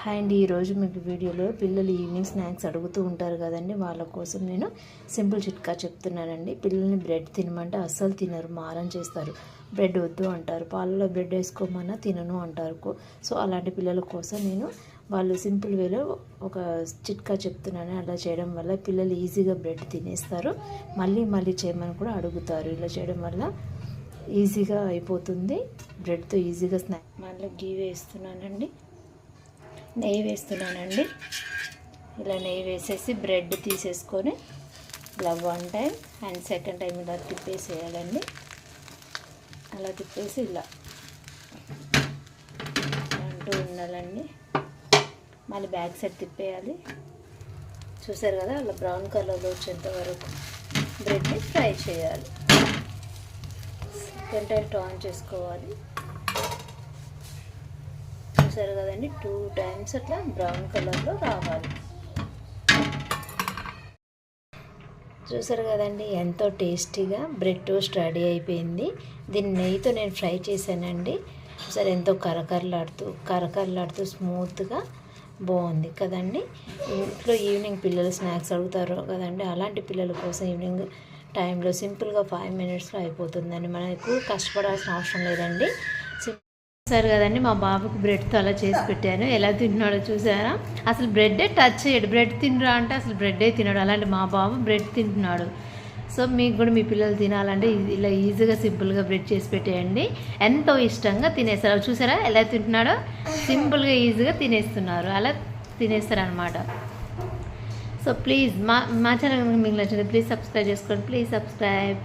Hi అండి, ఈరోజు మీకు వీడియోలో పిల్లలు ఈవినింగ్ స్నాక్స్ అడుగుతూ ఉంటారు కదండి. వాళ్ళ కోసం నేను సింపుల్ చిట్కా చెప్తున్నానండి. పిల్లల్ని బ్రెడ్ తినమంటే అస్సలు తినరు, మారం చేస్తారు. బ్రెడ్ వద్దు అంటారు, పాలలో బ్రెడ్ వేసుకోమన్నా తినను అంటారు. సో అలాంటి పిల్లల కోసం నేను వాళ్ళు సింపుల్ వేలో ఒక చిట్కా చెప్తున్నాను. అలా చేయడం వల్ల పిల్లలు ఈజీగా బ్రెడ్ తినేస్తారు, మళ్ళీ మళ్ళీ చేయమని కూడా అడుగుతారు. ఇలా చేయడం వల్ల ఈజీగా అయిపోతుంది, బ్రెడ్తో ఈజీగా స్నాక్. మళ్ళీ గీ వేస్తున్నానండి, నెయ్యి వేస్తున్నానండి. ఇలా నెయ్యి వేసేసి బ్రెడ్ తీసేసుకొని ఇలా 1 టైం అండ్ సెకండ్ టైం ఇలా తిప్పేసేయాలండి. అలా తిప్పేసి ఇలా అంటూ ఉండాలండి. మళ్ళీ బ్యాక్ సైడ్ తిప్పేయాలి. చూసారు కదా, అలా బ్రౌన్ కలర్లో వచ్చేంత వరకు బ్రెడ్ని ఫ్రై చేయాలి. సెకండ్ టైం టర్న్ చేసుకోవాలి. చూసారు కదండి, 2 టైమ్స్ అట్లా బ్రౌన్ కలర్లో రావాలి. చూసారు కదండి, ఎంతో టేస్టీగా బ్రెడ్ టోస్ట్ రెడీ అయిపోయింది. దీన్ని నెయ్యితో నేను ఫ్రై చేశానండి. సరే, ఎంతో కరకరలాడుతూ స్మూత్గా బాగుంది కదండి. ఇంట్లో ఈవినింగ్ పిల్లలు స్నాక్స్ అడుగుతారు కదండి, అలాంటి పిల్లల కోసం ఈవినింగ్ టైంలో సింపుల్గా 5 మినిట్స్లో అయిపోతుందండి. మనం ఎక్కువ కష్టపడాల్సిన అవసరం లేదండి. చూసారు కదండి, మా బాబుకి బ్రెడ్తో అలా చేసి పెట్టాను. ఎలా తింటున్నాడో చూసారా? అసలు బ్రెడ్డే టచ్ చేయడు. బ్రెడ్ తినరా అంటే అసలు బ్రెడ్డే తినడు. అలాంటి మా బాబు బ్రెడ్ తింటున్నాడు. సో మీకు కూడా మీ పిల్లలు తినాలంటే ఇలా ఈజీగా సింపుల్గా బ్రెడ్ చేసి పెట్టేయండి. ఎంతో ఇష్టంగా తినేస్తారు. చూసారా ఎలా తింటున్నాడో? సింపుల్గా ఈజీగా తినేస్తున్నారు. అలా తినేస్తారనమాట. సో ప్లీజ్ మా ఛానల్ మీకు నచ్చింది ప్లీజ్ సబ్స్క్రైబ్ చేసుకోండి. Please subscribe.